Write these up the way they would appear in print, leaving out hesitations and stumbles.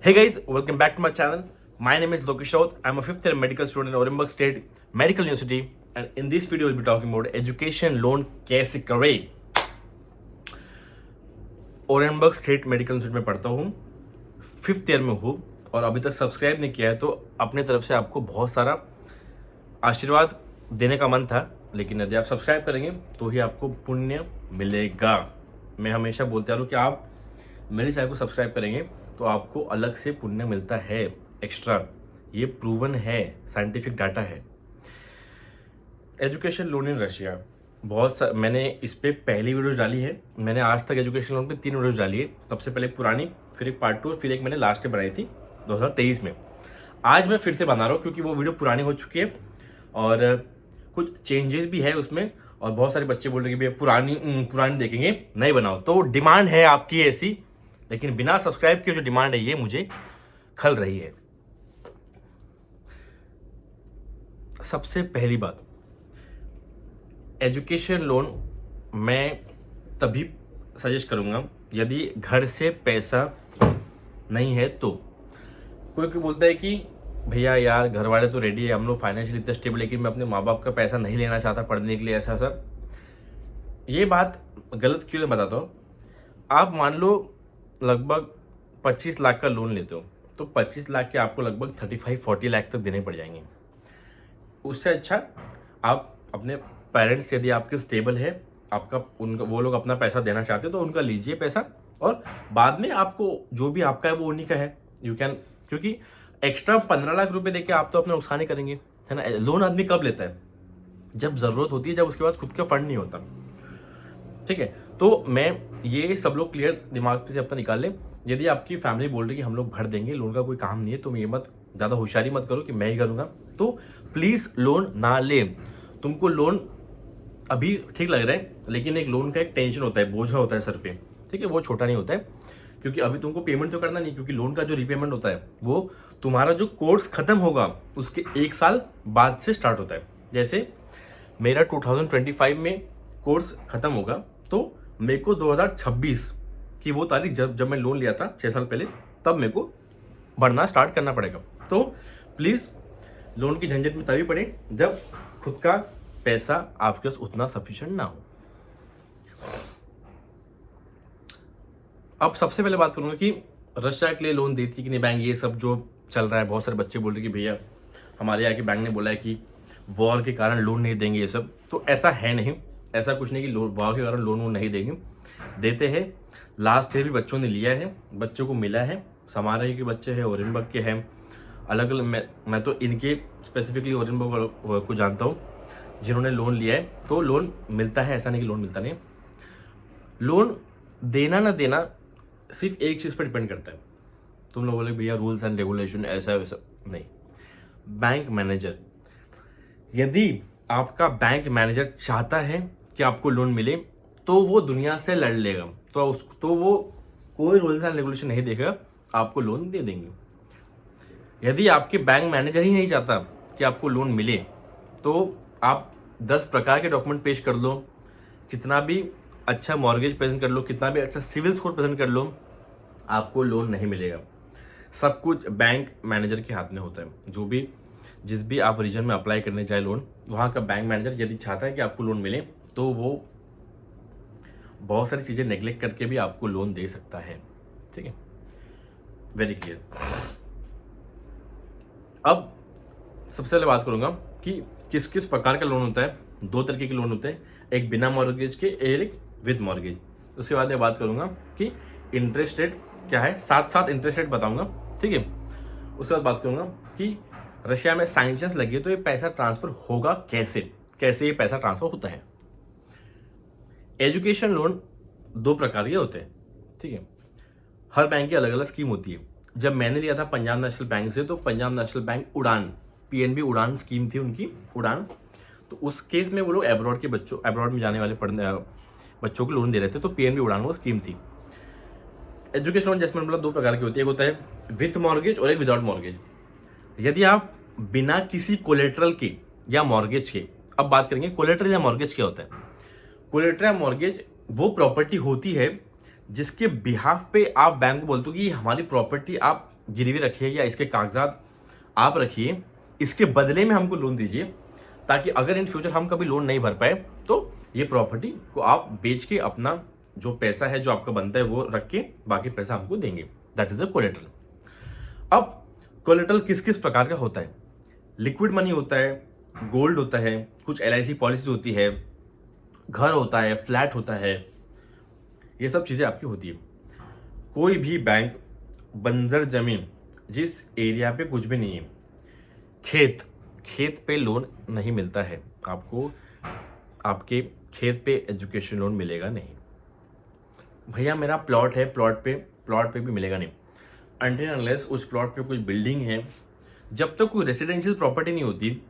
Hey guys, welcome back to my channel. My name is Lokesh Raut. I'm a fifth year medical student in Orenburg State Medical University, and in this video we'll be talking about education loan कैसे करें. Orenburg state medical institute में पढ़ता हूँ, fifth year में हूँ और अभी तक सब्सक्राइब नहीं किया है तो अपने तरफ से आपको बहुत सारा आशीर्वाद देने का मन था, लेकिन यदि आप सब्सक्राइब करेंगे तो ही आपको पुण्य मिलेगा. मैं हमेशा बोलता रहा हूँ कि आप मेरे चैनल को सब्सक्राइब करेंगे तो आपको अलग से पुण्य मिलता है एक्स्ट्रा. ये प्रूवन है, साइंटिफिक डाटा है. एजुकेशन लोन इन रशिया मैंने इस पर पहली वीडियोज डाली है. मैंने आज तक एजुकेशन लोन पे 3 वीडियोज डाली है. सबसे पहले पुरानी, फिर एक पार्ट 2 और फिर एक मैंने लास्ट में बनाई थी 2023 में. आज मैं फिर से बना रहा हूँ क्योंकि वो वीडियो पुरानी हो चुकी है और कुछ चेंजेस भी है उसमें. और बहुत सारे बच्चे बोल रहे हैं कि भैया पुरानी देखेंगे, नहीं बनाओ. तो डिमांड है आपकी ऐसी, लेकिन बिना सब्सक्राइब के जो डिमांड है ये मुझे खल रही है. सबसे पहली बात, एजुकेशन लोन मैं तभी सजेस्ट करूंगा यदि घर से पैसा नहीं है तो. कोई बोलता है कि भैया यार घर वाले तो रेडी है, हम लोग फाइनेंशियली इतने स्टेबल, लेकिन मैं अपने माँ बाप का पैसा नहीं लेना चाहता पढ़ने के लिए, ऐसा ऐसा. ये बात गलत क्यों बताता हूँ. आप मान लो लगभग 25 लाख का लोन लेते हो तो 25 लाख के आपको लगभग 35-40 लाख तक देने पड़ जाएंगे. उससे अच्छा आप अपने पेरेंट्स, यदि आपके स्टेबल है, आपका उनका वो लोग अपना पैसा देना चाहते हैं तो उनका लीजिए पैसा और बाद में आपको जो भी आपका है वो उन्हीं का है. यू कैन, क्योंकि एक्स्ट्रा 15 लाख रुपए देके आप तो अपना नुकसान ही करेंगे, है ना. लोन आदमी कब लेता है? जब ज़रूरत होती है, जब उसके पास खुद का फंड नहीं होता. ठीक है, तो मैं ये सब लोग क्लियर दिमाग से अपना निकाल लें. यदि आपकी फैमिली बोल रही है कि हम लोग भर देंगे, लोन का कोई काम नहीं है, तो ये मत ज़्यादा होशियारी मत करो कि मैं ही करूँगा. तो प्लीज़ लोन ना ले. तुमको लोन अभी ठीक लग रहा है, लेकिन एक लोन का एक टेंशन होता है, बोझा होता है सर पे. ठीक है, वो छोटा नहीं होता है, क्योंकि अभी तुमको पेमेंट तो करना नहीं, क्योंकि लोन का जो रीपेमेंट होता है वो तुम्हारा जो कोर्स खत्म होगा उसके 1 साल बाद से स्टार्ट होता है. जैसे मेरा 2025 में कोर्स खत्म होगा तो मेरे को 2026 की वो तारीख जब मैं लोन लिया था 6 साल पहले, तब मेरे को भरना स्टार्ट करना पड़ेगा. तो प्लीज़ लोन की झंझट में तभी पड़े जब खुद का पैसा आपके पास उतना सफिशिएंट ना हो. अब सबसे पहले बात करूंगा कि रशिया के लिए लोन देती कि नहीं बैंक. ये सब जो चल रहा है, बहुत सारे बच्चे बोल रहे कि भैया हमारे यहाँ के बैंक ने बोला है कि वॉर के कारण लोन नहीं देंगे, ये सब. तो ऐसा है नहीं, ऐसा कुछ नहीं कि वॉर के कारण लोन वो नहीं देंगे, देते हैं. लास्ट ईयर भी बच्चों ने लिया है, बच्चों को मिला है. समारा के बच्चे हैं, ओरेनबर्ग के हैं, अलग अलग. मैं तो इनके स्पेसिफिकली ओरेनबर्ग को जानता हूँ जिन्होंने लोन लिया है. तो लोन मिलता है, ऐसा नहीं कि लोन मिलता नहीं. लोन देना ना देना सिर्फ एक चीज़ पर डिपेंड करता है. तुम लोग बोले भैया रूल्स एंड रेगुलेशन ऐसा वैसा नहीं. बैंक मैनेजर, यदि आपका बैंक मैनेजर चाहता है कि आपको लोन मिले तो वो दुनिया से लड़ लेगा. तो वो कोई रूल्स एंड रेगुलेशन नहीं देगा, आपको लोन दे देंगे. यदि आपके बैंक मैनेजर ही नहीं चाहता कि आपको लोन मिले तो आप 10 प्रकार के डॉक्यूमेंट पेश कर लो, कितना भी अच्छा मॉर्गेज प्रेजेंट कर लो, कितना भी अच्छा सिविल स्कोर प्रेजेंट कर लो, आपको लोन नहीं मिलेगा. सब कुछ बैंक मैनेजर के हाथ में होता है. जिस भी आप रीजन में अप्लाई करने जाए लोन, वहाँ का बैंक मैनेजर यदि चाहता है कि आपको लोन मिले तो वो बहुत सारी चीज़ें नेग्लेक्ट करके भी आपको लोन दे सकता है. ठीक है, वेरी क्लियर. अब सबसे पहले बात करूँगा कि किस किस प्रकार का लोन होता है. 2 तरीके के लोन होते हैं, एक बिना मॉर्गेज के, एक विद मॉर्गेज. उसके बाद मैं बात करूँगा कि इंटरेस्ट रेट क्या है, साथ इंटरेस्ट रेट बताऊँगा. ठीक है, उसके बाद बात करूँगा कि रशिया में सैंक्शंस लगी तो ये पैसा ट्रांसफर होगा कैसे ये पैसा ट्रांसफर होता है. एजुकेशन लोन 2 प्रकार के होते हैं. ठीक है, हर बैंक की अलग अलग स्कीम होती है. जब मैंने लिया था पंजाब नेशनल बैंक से, तो पंजाब नेशनल बैंक उड़ान, PNB उड़ान स्कीम थी उनकी, उड़ान. तो उस केस में वो लोग अब्रॉड में जाने वाले बच्चों को लोन दे रहे थे, तो PNB उड़ान वो स्कीम थी. एजुकेशन लोन जैसे मैंने बोला 2 प्रकार की होती है. एक होता है विथ मॉर्गेज और एक विदाउट मॉर्गेज. यदि आप बिना किसी कोलेट्रल के या मॉर्गेज के, अब बात करेंगे कोलेट्रल या मॉर्गेज क्या होता है. कोलेट्रल या मॉर्गेज वो प्रॉपर्टी होती है जिसके बिहाफ पे आप बैंक को बोलते हो कि हमारी प्रॉपर्टी आप गिरवी रखिए या इसके कागजात आप रखिए, इसके बदले में हमको लोन दीजिए, ताकि अगर इन फ्यूचर हम कभी लोन नहीं भर पाए तो ये प्रॉपर्टी को आप बेच के अपना जो पैसा है जो आपका बनता है वो रख के बाकी पैसा हमको देंगे। That is the collateral. अब कोलेटरल किस किस प्रकार का होता है? लिक्विड मनी होता है, गोल्ड होता है, कुछ LIC पॉलिसी होती है, घर होता है, फ्लैट होता है, ये सब चीज़ें आपकी होती है। कोई भी बैंक बंजर जमीन जिस एरिया पे कुछ भी नहीं है, खेत पे लोन नहीं मिलता है आपको। आपके खेत पे एजुकेशन लोन मिलेगा नहीं। भैया मेरा प्लॉट है, प्लॉट पे भी मिलेगा नहीं। अनटिल अनलेस उस प्लॉट पे कोई बिल्डिंग है, जब तक कोई रेसिडेंशियल प्रॉपर्टी नहीं होती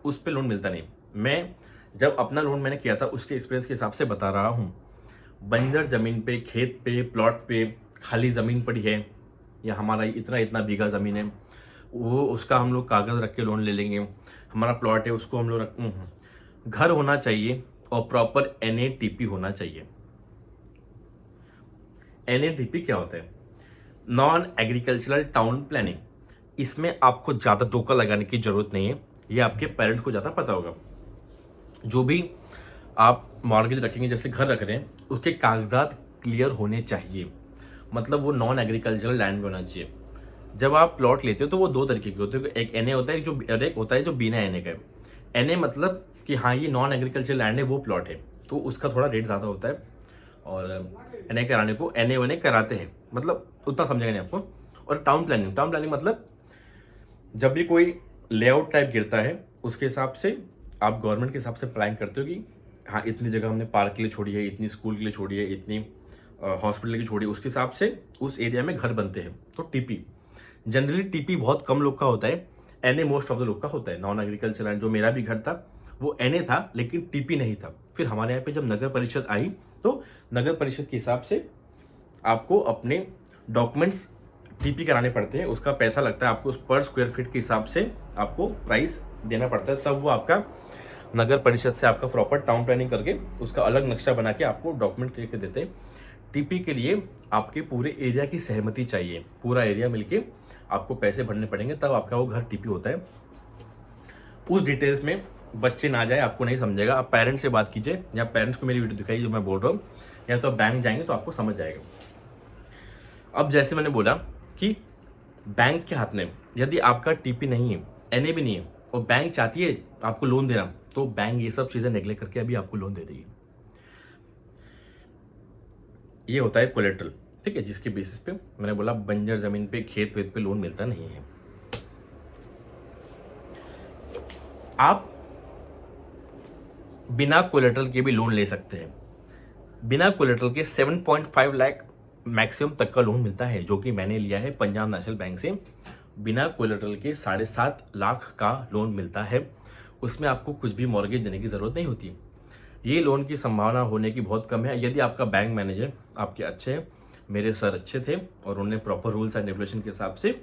उस पे लोन मिलता नहीं। मैं जब अपना लोन मैंने किया था उसके एक्सपीरियंस के हिसाब से बता रहा हूँ। बंजर ज़मीन पे, खेत पे, प्लॉट पे, खाली ज़मीन पड़ी है या हमारा इतना इतना बीघा ज़मीन है, वो उसका हम लोग कागज़ रख के लोन ले लेंगे। हमारा प्लॉट है उसको हम लोग घर होना चाहिए और प्रॉपर NATP होना चाहिए। NATP क्या होता है? Non agricultural town planning. इसमें आपको ज़्यादा टोका लगाने की ज़रूरत नहीं है, ये आपके पेरेंट को ज़्यादा पता होगा। जो भी आप मॉर्गेज रखेंगे, जैसे घर रख रहे हैं, उसके कागजात क्लियर होने चाहिए। मतलब वो नॉन एग्रीकल्चरल लैंड में होना चाहिए। जब आप प्लॉट लेते हो तो वो दो तरीके के होते हैं, एक NA होता है और एक होता है जो बिना NA का है। NA मतलब कि हाँ ये नॉन एग्रीकल्चरल लैंड है, वो प्लॉट है, तो उसका थोड़ा रेट ज़्यादा होता है। और NA कराने को NA कराते हैं, मतलब उतना समझेगा नहीं आपको। और टाउन प्लानिंग मतलब जब भी कोई लेआउट टाइप गिरता है उसके हिसाब से आप गवर्नमेंट के हिसाब से प्लान करते हो कि हाँ इतनी जगह हमने पार्क के लिए छोड़ी है, इतनी स्कूल के लिए छोड़ी है, इतनी हॉस्पिटल की छोड़ी है, उसके हिसाब से उस एरिया में घर बनते हैं। तो TP जनरली TP बहुत कम लोग का होता है, NA मोस्ट ऑफ द लोग का होता है। नॉन एग्रीकल्चर लैंड जो मेरा भी घर था वो NA था लेकिन TP नहीं था। फिर हमारे यहाँ पे जब नगर परिषद आई तो नगर परिषद के हिसाब से आपको अपने डॉक्यूमेंट्स TP कराने पड़ते हैं। उसका पैसा लगता है आपको, पर स्क्वायर फीट के हिसाब से आपको प्राइस देना पड़ता है। तब वो आपका नगर परिषद से आपका प्रॉपर टाउन प्लानिंग करके उसका अलग नक्शा बना के आपको डॉक्यूमेंट लेके देते हैं। TP के लिए आपके पूरे एरिया की सहमति चाहिए, पूरा एरिया मिलके आपको पैसे भरने पड़ेंगे, तब आपका वो घर TP होता है। उस डिटेल्स में बच्चे ना जाए, आपको नहीं समझेगा। आप पेरेंट्स से बात कीजिए या पेरेंट्स को मेरी वीडियो दिखाइए जो मैं बोल रहा हूँ, या तो आप बैंक जाएंगे तो आपको समझ जाएगा। अब जैसे मैंने बोला कि बैंक के हाथ में यदि आपका TP नहीं है, NA भी नहीं है और बैंक चाहती है आपको लोन देना, तो बैंक ये सब चीज़ें नेगलेक्ट करके अभी आपको लोन दे देगी। ये होता है कोलेटरल, ठीक है, जिसके बेसिस पे मैंने बोला बंजर जमीन पे, खेत वेत पे लोन मिलता नहीं है। आप बिना कोलेटरल के भी लोन ले सकते हैं। बिना कोलेटरल के 7.5 लाख मैक्सिमम तक का लोन मिलता है, जो कि मैंने लिया है पंजाब नेशनल बैंक से। बिना कोलेटरल के 7.5 लाख का लोन मिलता है। उसमें आपको कुछ भी मॉर्गेज देने की ज़रूरत नहीं होती। ये लोन की संभावना होने की बहुत कम है यदि आपका बैंक मैनेजर आपके अच्छे हैं। मेरे सर अच्छे थे और उन्होंने प्रॉपर रूल्स एंड रेगुलेशन के हिसाब से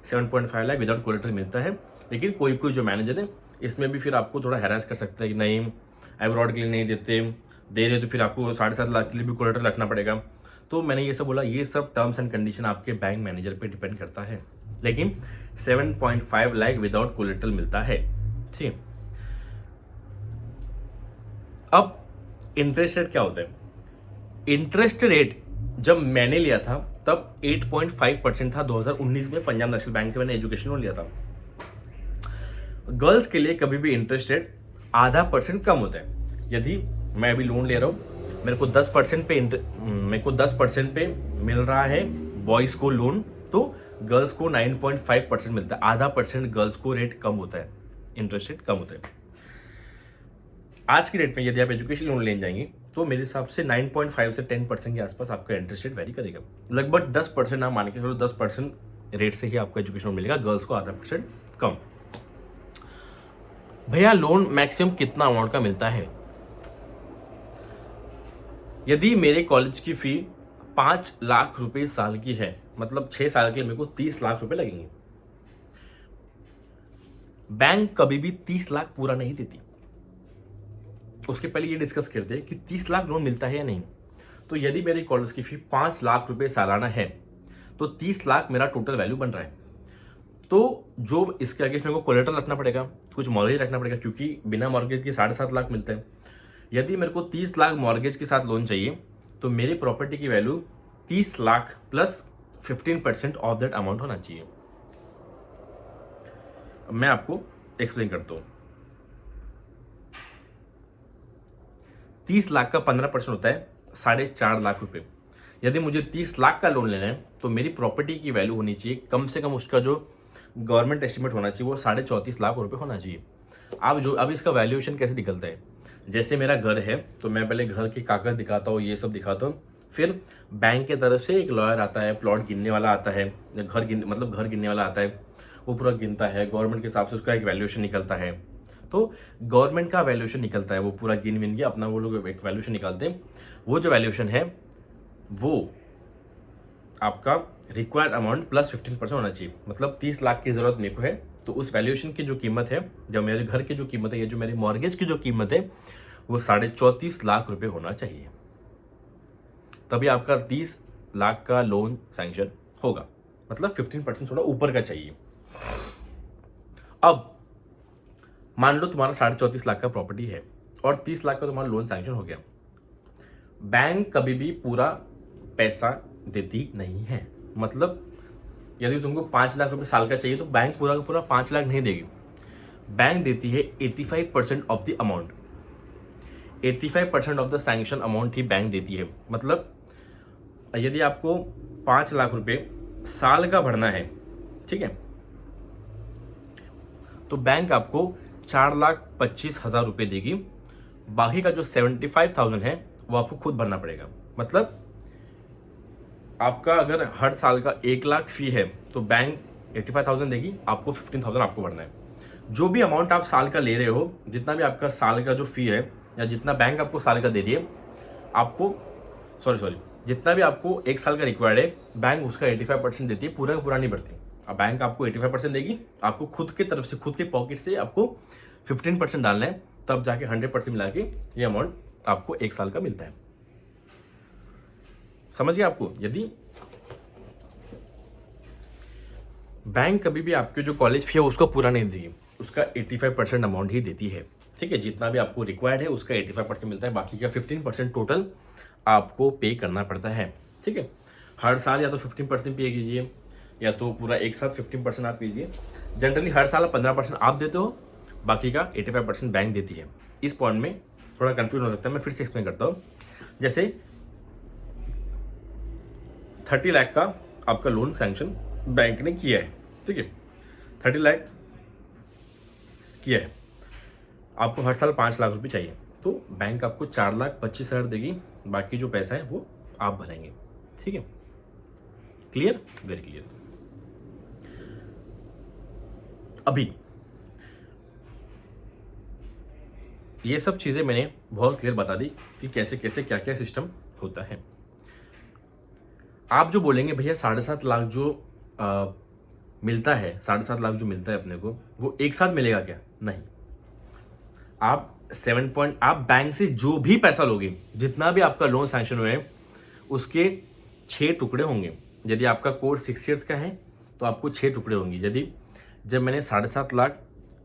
7.5 लाख विदाउट कोलेटरल मिलता है। लेकिन कोई कोई जो मैनेजर है इसमें भी फिर आपको थोड़ा हैरास कर सकता है कि नहीं एब्रॉड के लिए नहीं दे रहे तो फिर आपको 7.5 लाख के लिए भी कोलेटरल रखना पड़ेगा। तो मैंने ये सब बोला, ये सब टर्म्स एंड कंडीशन आपके बैंक मैनेजर पे डिपेंड करता है। लेकिन 7.5 लाख विदाउट कोलेटरल मिलता है, ठीक। अब इंटरेस्ट रेट क्या होता है? इंटरेस्ट रेट जब मैंने लिया था तब 8.5% था। 2019 में पंजाब नेशनल बैंक से मैंने एजुकेशन लोन लिया था। गर्ल्स के लिए कभी भी इंटरेस्ट रेट ½ % कम होता है। यदि मैं अभी लोन ले रहा हूँ, मेरे को 10% पे मिल रहा है बॉयज़ को लोन, तो गर्ल्स को 9.5% मिलता है। ½ % गर्ल्स को रेट कम होता है, इंटरेस्ट रेट कम होता है। आज की डेट में यदि आप एजुकेशन लोन लेने जाएंगे तो मेरे हिसाब से 9.5 से 10% के आसपास आपका इंटरेस्ट रेट वेरी करेगा। लगभग 10% आप मान के चलो, 10% रेट से ही आपको एजुकेशन लोन मिलेगा, गर्ल्स को ½ % कम। भैया लोन मैक्सिमम कितना अमाउंट का मिलता है? यदि मेरे कॉलेज की फी 5 लाख रुपए साल की है, मतलब 6 साल के लिए मेरे को 30 लाख रुपए लगेंगे। बैंक कभी भी 30 लाख पूरा नहीं देती। उसके पहले ये डिस्कस करते हैं कि 30 लाख लोन मिलता है या नहीं। तो यदि मेरे कॉलेज की फी 5 लाख रुपए सालाना है तो 30 लाख मेरा टोटल वैल्यू बन रहा है। तो जो इसके आगे मेरे को कोलेटरल रखना पड़ेगा, कुछ मॉर्गेज रखना पड़ेगा, क्योंकि बिना मॉर्गेज के 7.5 लाख मिलते हैं। यदि मेरे को 30 लाख मॉर्गेज के साथ लोन चाहिए तो मेरी प्रॉपर्टी की value 30 lakh plus 15% of that amount होना चाहिए। मैं आपको एक्सप्लेन करता हूं। 30 लाख का 15% होता है 4.5 लाख रुपए। यदि मुझे 30 लाख का लोन लेना है तो मेरी प्रॉपर्टी की वैल्यू होनी चाहिए कम से कम, उसका जो गवर्नमेंट एस्टिमेट होना चाहिए वो 34.5 लाख रुपए होना चाहिए। अब इसका वैल्यूएशन कैसे निकलता है? जैसे मेरा घर है तो मैं पहले घर के कागज दिखाता हूँ, ये सब दिखाता हूँ, फिर बैंक की तरफ से एक लॉयर आता है, प्लॉट गिनने वाला आता है, घर गिनने वाला आता है, वो पूरा गिनता है, गवर्नमेंट के हिसाब से उसका एक वैल्यूएशन निकलता है। तो गवर्नमेंट का वैल्यूएशन निकलता है, वो पूरा गिन विन के अपना वो लोग एक वैल्यूएशन निकालते हैं। वो जो वैल्यूएशन है वो आपका रिक्वायर्ड अमाउंट प्लस 15% होना चाहिए। मतलब 30 लाख की ज़रूरत मेरे को है तो उस वैल्यूएशन की जो कीमत है, जब मेरे घर की जो कीमत है, ये जो मेरी मॉर्गेज की जो कीमत है, वो 34.5 लाख रुपए होना चाहिए। तभी आपका 30 लाख का लोन सैंक्शन होगा। मतलब 15% थोड़ा ऊपर का चाहिए। अब मान लो तुम्हारा 34.5 लाख का प्रॉपर्टी है और 30 लाख का तुम्हारा लोन सैंक्शन हो गया। बैंक कभी भी पूरा पैसा देती नहीं है। मतलब यदि तुमको 5 लाख रुपए साल का चाहिए तो बैंक पूरा का पूरा 5 लाख नहीं देगी। बैंक देती है 85% of the amount. 85% of the sanction amount he bank देती है। मतलब यदि आपको 5 लाख रुपए साल का भरना है, ठीक है, तो बैंक आपको 4,25,000 रुपए देगी। बाकी का जो 75,000 है वो आपको खुद भरना पड़ेगा। मतलब आपका अगर हर साल का 1 लाख फी है तो बैंक 85,000 देगी, आपको 15,000 आपको भरना है। जो भी अमाउंट आप साल का ले रहे हो, जितना भी आपका साल का जो फी है या जितना बैंक आपको साल का दे रही है, आपको जितना भी आपको 1 साल का रिक्वायर्ड है, बैंक उसका 85% देती है, पूरा का पूरा नहीं भरती। अब बैंक आपको 85% देगी, आपको खुद की तरफ से, खुद के पॉकेट से आपको 15% डालना है, तब जाके 100% मिला के ये अमाउंट आपको 1 साल का मिलता है। समझ गए आपको? यदि बैंक कभी भी आपके जो कॉलेज फी है उसको पूरा नहीं देगी, उसका 85% अमाउंट ही देती है। ठीक है, जितना भी आपको रिक्वायर्ड है उसका 85% मिलता है, बाकी का 15% टोटल आपको पे करना पड़ता है। ठीक है, हर साल या तो 15% पे कीजिए या तो पूरा एक साथ 15% आप कीजिए। जनरली हर साल 15% आप देते हो, बाकी का 85% बैंक देती है। इस पॉइंट में थोड़ा कंफ्यूजन हो सकता है, मैं फिर से एक्सप्लेन करता हूँ। जैसे 30 लाख का आपका लोन सैंक्शन बैंक ने किया है, ठीक है, 30 लाख किया है, आपको हर साल 5 लाख रुपए चाहिए, तो बैंक आपको 4,25,000 देगी, बाकी जो पैसा है वो आप भरेंगे। ठीक है, क्लियर? Very clear. अभी ये सब चीज़ें मैंने बहुत क्लियर बता दी कि कैसे कैसे क्या क्या सिस्टम होता है। आप जो बोलेंगे भैया 7.5 लाख जो मिलता है, 7.5 लाख जो मिलता है अपने को, वो एक साथ मिलेगा क्या? नहीं, आप आप बैंक से जो भी पैसा लोगे, जितना भी आपका लोन सैंक्शन हुए उसके 6 टुकड़े होंगे। यदि आपका कोर्स 6 ईयर्स का है तो आपको 6 टुकड़े होंगे। यदि जब मैंने 7.5 लाख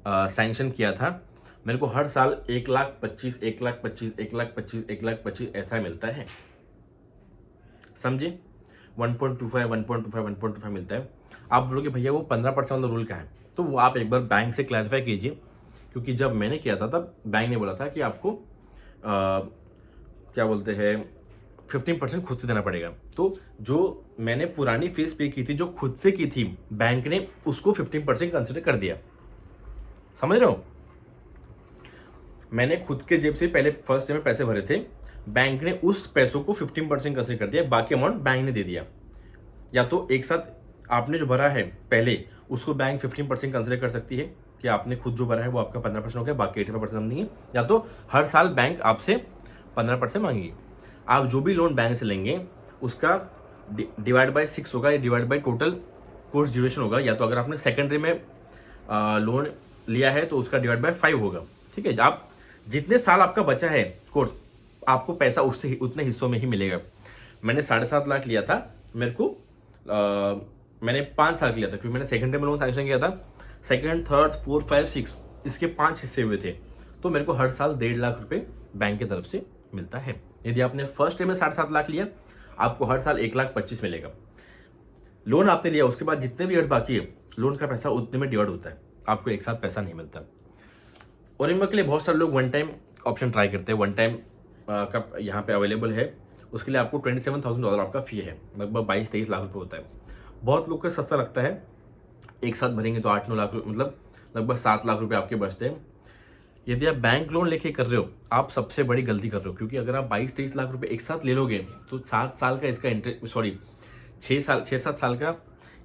सैंक्शन किया था, मेरे को हर साल 1,25,000, 1,25,000, 1,25,000, 1,25,000 ऐसा मिलता है। समझे? 1.25, 1.25, 1.25 मिलता है। आप बोलोगे भैया वो 15% वाला रूल का है, तो वो आप एक बार बैंक से क्लैरिफाई कीजिए, क्योंकि जब मैंने किया था तब बैंक ने बोला था कि आपको क्या बोलते हैं 15% खुद से देना पड़ेगा। तो जो मैंने पुरानी फीस पे की थी, जो खुद से की थी, बैंक ने उसको 15% कंसिडर कर दिया। समझ रहे हो? मैंने खुद के जेब से पहले फर्स्ट डे में पैसे भरे थे, बैंक ने उस पैसों को 15% कंसिडर कर दिया, बाकी अमाउंट बैंक ने दे दिया। या तो एक साथ आपने जो भरा है पहले, उसको बैंक 15% कंसिडर कर सकती है कि आपने खुद जो भरा है वो आपका 15% हो गया, बाकी 85% हम देंगे। या तो हर साल बैंक आपसे 15% मांगेगी। आप जो भी लोन बैंक से लेंगे उसका डिवाइड बाय 6 होगा, या divide by total course duration होगा। या तो अगर आपने सेकेंडरी में लोन लिया है तो उसका डिवाइड बाय 5 होगा। ठीक है, आप जितने साल आपका बचा है कोर्स, आपको पैसा उससे उतने हिस्सों में ही मिलेगा। मैंने 7.5 लाख लिया था, मेरे को मैंने 5 साल लिया था, क्योंकि मैंने सेकंड टाइम लोन सैंक्शन किया था। सेकंड, थर्ड, फोर्थ, 5, 6 इसके 5 हिस्से हुए थे, तो मेरे को हर साल 1.5 लाख रुपए बैंक की तरफ से मिलता है। यदि आपने फर्स्ट टाइम में 7.5 लाख लिया, आपको हर साल 1,25,000 मिलेगा। लोन आपने लिया, उसके बाद जितने भी ईयर्स बाकी है, लोन का पैसा उतने में डिवाइड होता है, आपको एक साथ पैसा नहीं मिलता। और इनके लिए बहुत सारे लोग वन टाइम ऑप्शन ट्राई करते हैं। वन टाइम का यहाँ पे अवेलेबल है, उसके लिए आपको $27,000 आपका फ़ी है, लगभग 22-23 लाख रुपए होता है। बहुत लोग को सस्ता लगता है, एक साथ भरेंगे तो 8-9 लाख रुपये, मतलब लगभग 7 लाख रुपए आपके बचते हैं। यदि आप बैंक लोन लेके कर रहे हो, आप सबसे बड़ी गलती कर रहे हो, क्योंकि अगर आप 22-23 लाख रुपए एक साथ ले लोगे तो 7 साल का इसका इंटरेस्ट, सॉरी 6-7 साल का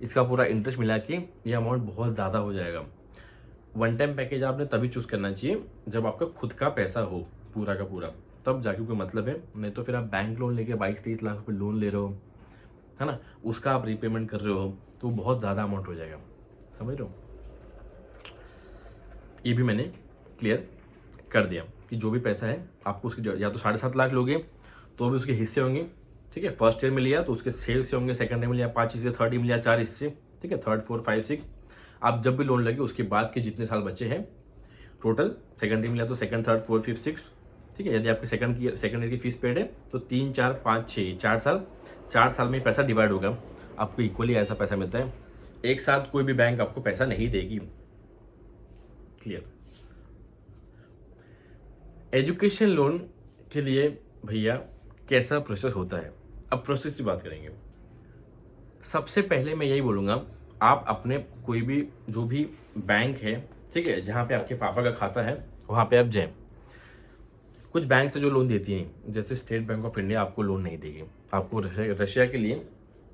इसका पूरा इंटरेस्ट मिला के ये अमाउंट बहुत ज़्यादा हो जाएगा। वन टाइम पैकेज आपने तभी चूज़ करना चाहिए जब आपका खुद का पैसा हो पूरा का पूरा, तब जाके कोई मतलब है। नहीं तो फिर आप बैंक लोन लेके 22-23 लाख रुपए लोन ले रहे हो, है ना, उसका आप रीपेमेंट कर रहे हो, तो बहुत ज़्यादा अमाउंट हो जाएगा, समझ रहे हो। ये भी मैंने क्लियर कर दिया कि जो भी पैसा है आपको उसकी, या तो 7.5 लाख लोगे तो भी उसके हिस्से होंगे, ठीक है। फर्स्ट ईयर में लिया तो उसके 6 हिस्से होंगे, सेकंड ईयर में लिया 5 हिस्से, थर्ड ईयर में लिया 4 हिस्से, ठीक है। थर्ड, 4, 5, 6 आप जब भी लोन लगे उसके बाद के जितने साल बचे हैं टोटल, सेकंड ईयर में लिया तो सेकंड, थर्ड, 4, 5, 6, ठीक है। यदि आपके सेकंड ईयर की फीस पेड है तो 3, 4, 5, 6 4 साल में पैसा डिवाइड होगा, आपको इक्वली ऐसा पैसा मिलता है। एक साथ कोई भी बैंक आपको पैसा नहीं देगी, क्लियर। एजुकेशन लोन के लिए भैया कैसा प्रोसेस होता है, अब प्रोसेस की बात करेंगे। सबसे पहले मैं यही बोलूँगा, आप अपने कोई भी जो भी बैंक है, ठीक है, जहाँ पे आपके पापा का खाता है वहाँ पे आप जाएं। कुछ बैंक से जो लोन देती हैं, जैसे स्टेट बैंक ऑफ इंडिया आपको लोन नहीं देगी, आपको रशिया के लिए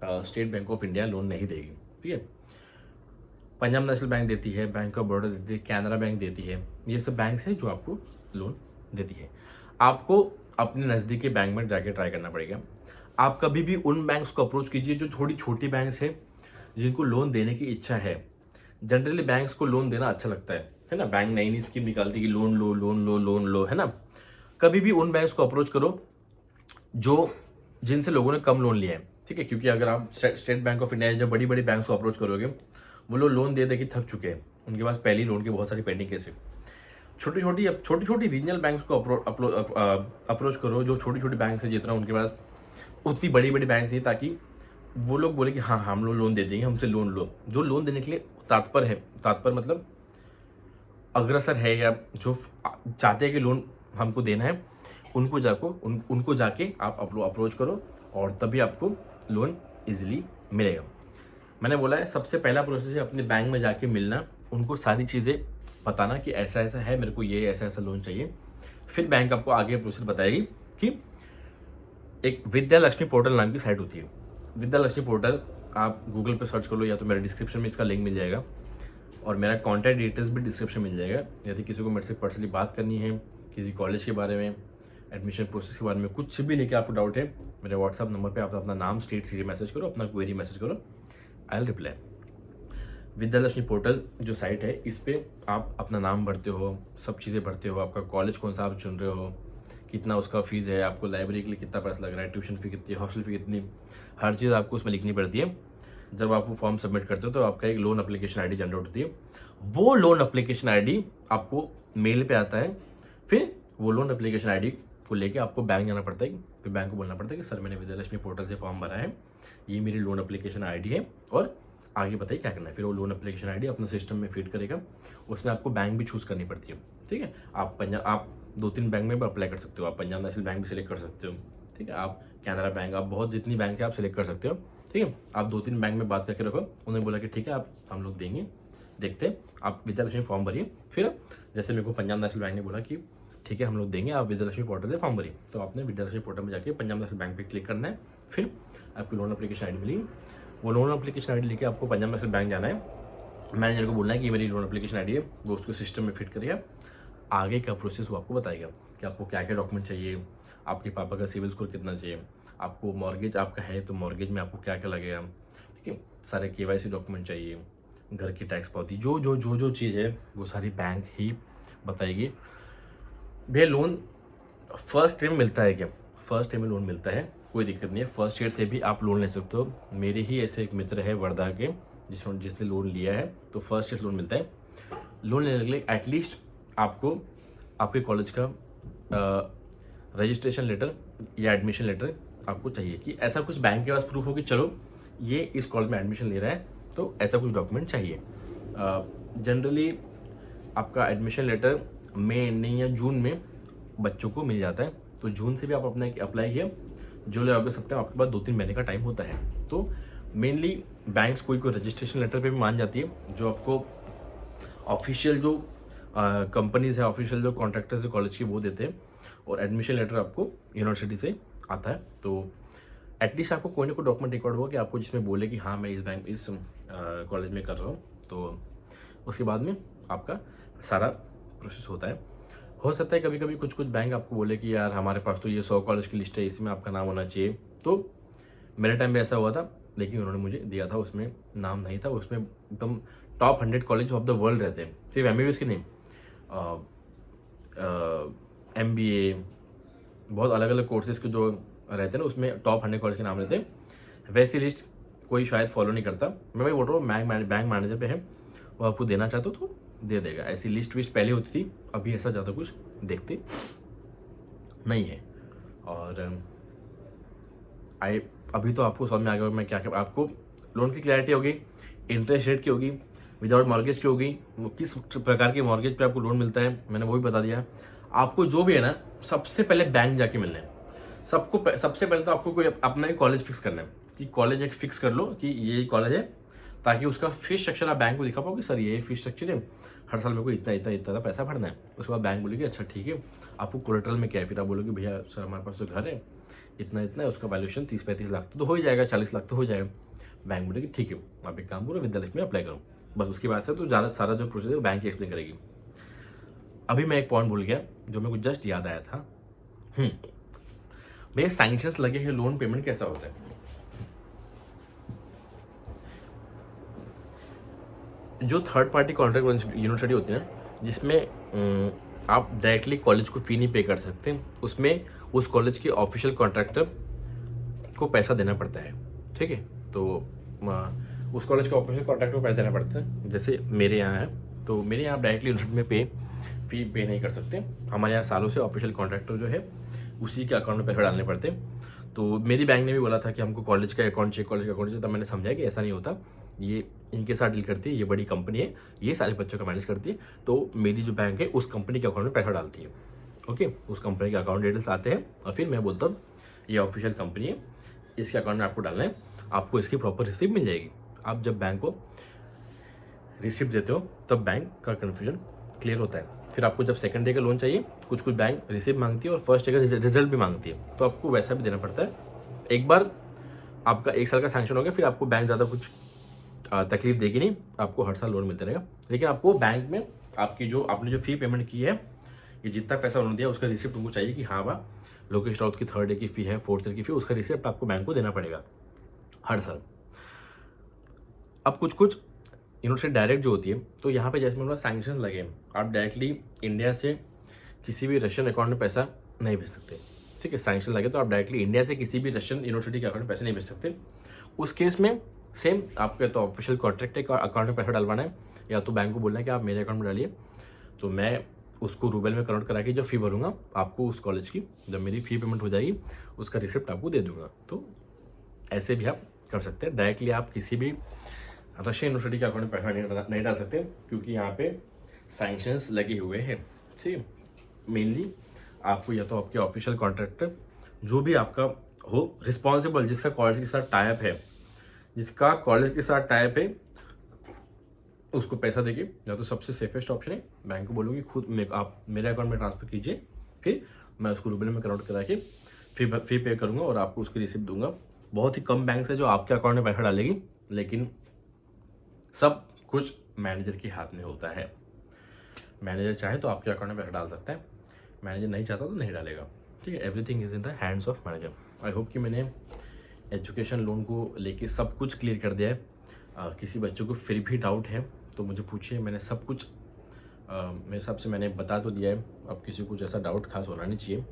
state bank of India loan नहीं देगी, ठीक है। पंजाब नेशनल बैंक देती है, बैंक ऑफ बड़ौदा देती है, कैनरा बैंक देती है, ये सब बैंक है जो आपको लोन देती है। आपको अपने नज़दीकी बैंक में जाके ट्राई करना पड़ेगा। आप कभी भी उन बैंक्स को अप्रोच कीजिए जो थोड़ी छोटी बैंक्स है, जिनको लोन देने की इच्छा है। जनरली बैंक्स को लोन देना अच्छा लगता है ना, बैंक नई नई स्कीम निकालती है कि लोन लो लोन लो लोन लो, है ना। कभी भी उन बैंक्स को अप्रोच करो जो जिनसे लोगों ने कम लोन लिया है, ठीक है। क्योंकि अगर आप स्टेट बैंक ऑफ इंडिया जब बड़ी बड़ी बैंक्स को अप्रोच करोगे, वो लोग लोन दे दे के थक चुके हैं, उनके पास पहली लोन की बहुत सारी पेंडिंग केस है। छोटी छोटी रीजनल बैंक्स को अप्रोच करो, जो छोटी छोटी बैंक्स है, जितना उनके पास उतनी बड़ी बड़ी बैंक्स नहीं, ताकि वो लोग बोले कि हाँ हम लोग लोन दे देंगे, हमसे लोन लो। जो लोन देने के लिए तात्पर मतलब अग्रसर है, या जो चाहते हैं कि लोन हमको देना है, उनको जाके आप अप्रोच करो, और तभी आपको लोन इजीली मिलेगा। मैंने बोला है, सबसे पहला प्रोसेस है अपने बैंक में जाके मिलना, उनको सारी चीज़ें बताना कि ऐसा ऐसा है, मेरे को ये ऐसा ऐसा लोन चाहिए। फिर बैंक आपको आगे प्रोसेस बताएगी कि एक विद्या लक्ष्मी पोर्टल नाम की साइट होती है। विद्या लक्ष्मी पोर्टल आप गूगल पे सर्च कर लो, या तो मेरे डिस्क्रिप्शन में इसका लिंक मिल जाएगा, और मेरा कॉन्टैक्ट डिटेल्स भी डिस्क्रिप्शन मिल जाएगा। यदि किसी को मेरे से पर्सनली बात करनी है, किसी कॉलेज के बारे में, एडमिशन प्रोसेस के बारे में, कुछ भी लेके आपको डाउट है, मेरे व्हाट्सअप नंबर पे आप अपना नाम, स्टेट, सिटी मैसेज करो, अपना क्वेरी मैसेज करो, I will reply. Vidyalakshmi portal जो साइट है, इस पर आप अपना नाम भरते हो, सब चीज़ें भरते हो, आपका कॉलेज कौन सा आप चुन रहे हो, कितना उसका फ़ीस है, आपको लाइब्रेरी के लिए कितना पैसा लग रहा है, ट्यूशन फ़ी कितनी है, हॉस्टल फ़ी कितनी, हर चीज़ आपको उसमें लिखनी पड़ती है। जब आप वो फॉर्म सबमिट करते हो तो आपका एक लोन एप्लीकेशन आईडी जनरेट होती है। वो लोन एप्लीकेशन आईडी आपको मेल पे आता है। फिर वो लोन एप्लीकेशन आईडी को लेके आपको बैंक जाना पड़ता है। फिर बैंक को बोलना पड़ता है कि सर मैंने विद्यालक्ष्मी पोर्टल से फॉर्म भरा है, ये मेरी लोन एप्लीकेशन आईडी है, और आगे बताइए क्या करना है। फिर वो लोन एप्लीकेशन आईडी अपने सिस्टम में फीड करेगा। उसमें आपको बैंक भी चूज़ करनी पड़ती है, ठीक है। आप 2-3 बैंक में भी अप्लाई कर सकते हो। आप पंजाब नेशनल बैंक भी सिलेक्ट कर सकते हो, ठीक है। आप कैनरा बैंक, आप बहुत जितनी बैंक है आप सिलेक्ट कर सकते हो, ठीक है। आप 2-3 बैंक में बात करके रखो, उन्होंने बोला कि ठीक है आप हम लोग देंगे, देखते हैं। आप विद्यालक्ष्मी फॉर्म भरिए। फिर जैसे मेरे को पंजाब नेशनल बैंक ने बोला कि ठीक है हम लोग देंगे, आप विद्यालक्ष्मी पोर्टल से फॉर्म भरिए, तो आपने विद्यालक्ष्मी पोर्टल में जाके पंजाब नेशनल बैंक पे क्लिक करना है। फिर आपकी लोन एप्लीकेशन आईडी मिलेगी। वो लोन एप्लीकेशन आईडी लेके आपको पंजाब नेशनल बैंक जाना है, मैनेजर को बोलना है कि मेरी लोन एप्लीकेशन आईडी है, वो उसको सिस्टम में फिट करेगा। आगे का प्रोसेस वो आपको बताएगा कि आपको क्या क्या डॉक्यूमेंट चाहिए, आपके पापा का सिविल स्कोर कितना चाहिए, आपको मॉर्गेज आपका है तो मॉर्गेज में आपको क्या क्या लगेगा, ठीक है। सारे KYC डॉक्यूमेंट चाहिए, घर की टैक्स पावती, जो चीज़ है वो सारी बैंक ही बताएगी। भैया लोन फर्स्ट टाइम मिलता है क्या? फर्स्ट टाइम में लोन मिलता है, कोई दिक्कत नहीं है, फर्स्ट ईयर से भी आप लोन ले सकते हो। मेरे ही ऐसे एक मित्र है वर्धा के जिसने लोन लिया है, तो फर्स्ट ईयर लोन मिलता है। लोन लेने के लिए एटलीस्ट आपको आपके कॉलेज का रजिस्ट्रेशन लेटर या एडमिशन लेटर आपको चाहिए, कि ऐसा कुछ बैंक के पास प्रूफ हो कि चलो ये इस कॉलेज में एडमिशन ले रहा है, तो ऐसा कुछ डॉक्यूमेंट चाहिए। जनरली आपका एडमिशन लेटर मई एंडिंग या जून में बच्चों को मिल जाता है, तो जून से भी आप अपने अप्लाई किया, जुलाई अगस्त सितंबर आपके पास 2-3 महीने का टाइम होता है। तो मेनली बैंक्स कोई रजिस्ट्रेशन लेटर पे भी मान जाती है, जो आपको ऑफिशियल जो कंपनीज है, ऑफिशियल जो कॉन्ट्रैक्टर्स है कॉलेज की, वो देते हैं, और एडमिशन लेटर आपको यूनिवर्सिटी से आता है। तो एटलीस्ट आपको कोई ना कोई डॉक्यूमेंट रिकॉर्ड होगा कि आपको जिसमें बोले कि हाँ मैं इस कॉलेज में कर रहा हूँ, तो उसके बाद में आपका सारा प्रोसेस होता है। हो सकता है कभी कभी कुछ बैंक आपको बोले कि यार हमारे पास तो ये 100 कॉलेज की लिस्ट है, इसमें आपका नाम होना चाहिए। तो मेरे टाइम में ऐसा हुआ था, लेकिन उन्होंने मुझे दिया था, उसमें नाम नहीं था, उसमें एकदम top 100 college of the world रहते हैं, सिर्फ MBBS की नहीं, MBA, बहुत अलग अलग कोर्सेज के जो रहते हैं ना, उसमें टॉप 100 कॉलेज के नाम रहते हैं। वैसी लिस्ट कोई शायद फॉलो नहीं करता। मैं भाई बोल रहा हूँ बैंक मैनेजर पे है, वो आपको देना चाहते हो तो दे देगा। ऐसी लिस्ट विस्ट पहले होती थी, अभी ऐसा ज़्यादा कुछ देखते नहीं है। और अभी तो आपको समझ में आ गया मैं क्या आपको लोन की क्लैरिटी होगी, इंटरेस्ट रेट की होगी, विदाउट मॉर्गेज की होगी, किस प्रकार के मॉर्गेज पे आपको लोन मिलता है, मैंने वो भी बता दिया। आपको जो भी है ना, सबसे पहले बैंक जाके मिलना है। सबसे पहले तो आपको कोई अपना ही कॉलेज फिक्स करना है, कि कॉलेज एक फिक्स कर लो कि ये कॉलेज है, ताकि उसका फीस स्ट्रक्चर आप बैंक को दिखा पाओ कि सर ये फीस स्ट्रक्चर है, हर साल मेरे को इतना पैसा भरना है। उसके बाद बैंक बोलेगी अच्छा ठीक है, आपको कोलेटरल में क्या है, फिर आप बोलोगे भैया सर हमारे पास तो घर है, इतना है, उसका वैल्यूएशन 30-35 लाख तो हो ही जाएगा, 40 लाख तो हो जाएगा। बैंक बोलेगी ठीक है, आप एक काम करो, विद्यालक्ष्मी में अप्लाई करो, बस। उसके बाद से तो ज़्यादा सारा जो प्रोसेस है बैंक एक्सप्लेन करेगी। अभी मैं एक पॉइंट भूल गया जो मेरे को जस्ट याद आया था। भैया सैंक्शंस लगे हैं, लोन पेमेंट कैसा होता है? जो थर्ड पार्टी कॉन्ट्रैक्ट यूनिवर्सिटी होती है ना, जिसमें आप डायरेक्टली कॉलेज को फ़ी नहीं पे कर सकते, उसमें उस कॉलेज के ऑफिशियल कॉन्ट्रैक्टर को पैसा देना पड़ता है, ठीक है। तो उस कॉलेज के ऑफिशियल कॉन्ट्रैक्टर को पैसा देना पड़ता है। जैसे मेरे यहाँ है, तो मेरे यहाँ आप डायरेक्टली यूनिवर्सिटी में फ़ी पे नहीं कर सकते। हमारे यहाँ सालों से ऑफिशियल कॉन्ट्रैक्टर जो है उसी के अकाउंट में पैसा डालने पड़ते हैं। तो मेरी बैंक ने भी बोला था कि हमको कॉलेज का अकाउंट चाहिए, कॉलेज का अकाउंट चाहिए। तब मैंने समझा कि ऐसा नहीं होता, ये इनके साथ डील करती है, ये बड़ी कंपनी है, ये सारे बच्चों का मैनेज करती है, तो मेरी जो बैंक है उस कंपनी के अकाउंट में पैसा डालती है। ओके, उस कंपनी के अकाउंट डिटेल्स आते हैं, और फिर मैं बोलता हूँ ये ऑफिशियल कंपनी है, इसके अकाउंट में आपको डालना है, आपको इसकी प्रॉपर रिसिप्ट मिल जाएगी। आप जब बैंक को रिसिप्ट देते हो तब बैंक का कन्फ्यूजन क्लियर होता है। फिर आपको जब सेकंड डे का लोन चाहिए, कुछ बैंक रिसिप्ट मांगती है और फर्स्ट डे का रिजल्ट भी मांगती है, तो आपको वैसा भी देना पड़ता है। एक बार आपका 1 साल का सैंक्शन हो गया, फिर आपको बैंक ज़्यादा कुछ तकलीफ देगी नहीं, आपको हर साल लोन मिलता रहेगा। लेकिन आपको बैंक में आपने जो फ़ी पेमेंट की है, ये जितना पैसा उन्होंने दिया उसका रिसिप्ट उनको चाहिए कि हाँ वाह लोकेश राउत की 3rd ईयर की फ़ी है, 4th ईयर की फ़ी, उसका रिसिप्ट आपको बैंक को देना पड़ेगा हर साल। अब कुछ यूनिवर्सिटी डायरेक्ट जो होती है, तो यहाँ पे जैसे मेरे सैंक्शंस लगे हैं, आप डायरेक्टली इंडिया से किसी भी रशियन अकाउंट में पैसा नहीं भेज सकते, ठीक है। सैंक्शन लगे तो आप डायरेक्टली इंडिया से किसी भी रशियन यूनिवर्सिटी के अकाउंट में पैसे नहीं भेज सकते। उस केस में सेम आपको तो ऑफिशियल कॉन्ट्रैक्ट के अकाउंट में पैसा डलवाना है, या तो बैंक को बोलना है कि आप मेरे अकाउंट में डालिए, तो मैं उसको रूबल में कन्वर्ट करा के जो फ़ी भरूंगा आपको उस कॉलेज की, जब मेरी फ़ी पेमेंट हो जाएगी उसका रिसिप्ट आपको दे दूंगा। तो ऐसे भी आप कर सकते हैं। डायरेक्टली आप किसी भी रशियन यूनिवर्सिटी के अकाउंट में पैसा नहीं डाल सकते, क्योंकि यहाँ पे सैंक्शंस लगे हुए हैं, ठीक है। मेनली आपको या तो आपके ऑफिशियल कॉन्ट्रैक्टर जो भी आपका हो रिस्पॉन्सिबल, जिसका कॉलेज के साथ टाइप है, उसको पैसा देके, या तो सबसे सेफेस्ट ऑप्शन है बैंक को बोलोगे खुद आप मेरे अकाउंट में ट्रांसफ़र कीजिए, फिर मैं उसको रूबल में कन्वर्ट करा के फी पे करूँगा और आपको उसकी रिसिप्ट दूंगा। बहुत ही कम बैंक है जो आपके अकाउंट में पैसा डालेगी, लेकिन सब कुछ मैनेजर के हाथ में होता है। मैनेजर चाहे तो आपके अकाउंट में पैसा डाल सकता है, मैनेजर नहीं चाहता तो नहीं डालेगा, ठीक है। Everything is in the hands of manager. I hope कि मैंने एजुकेशन लोन को लेके सब कुछ क्लियर कर दिया है। किसी बच्चों को फिर भी डाउट है तो मुझे पूछिए, मैंने सब कुछ मेरे हिसाब से मैंने बता तो दिया है। अब किसी को जैसा डाउट खास होना नहीं चाहिए।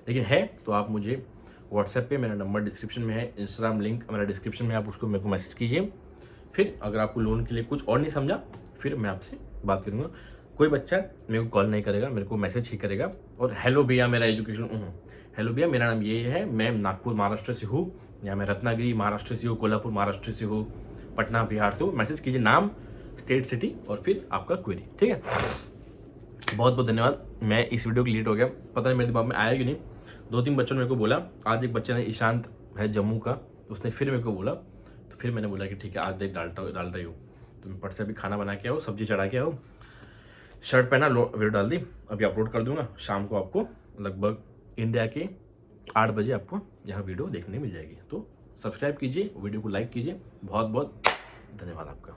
लेकिन है तो आप मुझे व्हाट्सएप पे, मेरा नंबर डिस्क्रिप्शन में है, इंस्टाग्राम लिंक मेरा डिस्क्रिप्शन में, आप उसको मेरे को मैसेज कीजिए। फिर अगर आपको लोन के लिए कुछ और नहीं समझा, फिर मैं आपसे बात करूँगा। कोई बच्चा मेरे को कॉल नहीं करेगा, मेरे को मैसेज ही करेगा। और हेलो भैया मेरा एजुकेशन, हेलो भैया मेरा नाम ये है, मैं नागपुर महाराष्ट्र से हूँ, या मैं रत्नागिरी महाराष्ट्र से हूँ, कोल्हापुर महाराष्ट्र से हूँ, पटना बिहार से हूँ। मैसेज कीजिए नाम, स्टेट, सिटी और फिर आपका क्वेरी। ठीक है, बहुत बहुत धन्यवाद। मैं इस वीडियो के लेट हो गया, पता नहीं मेरे दिमाग में आया कि नहीं। 2-3 बच्चों ने मेरे को बोला, आज एक बच्चे ने, ईशांत है जम्मू का, उसने फिर मेरे को बोला, तो फिर मैंने बोला कि ठीक है आज देख डाल रही हूँ। तो मैं पट से अभी खाना बना के आओ, सब्जी चढ़ा के आओ, शर्ट पहना, वीडियो डाल दी, अभी अपलोड कर दूंगा। शाम को आपको लगभग इंडिया के 8 बजे आपको यहाँ वीडियो देखने मिल जाएगी। तो सब्सक्राइब कीजिए, वीडियो को लाइक कीजिए। बहुत बहुत धन्यवाद आपका।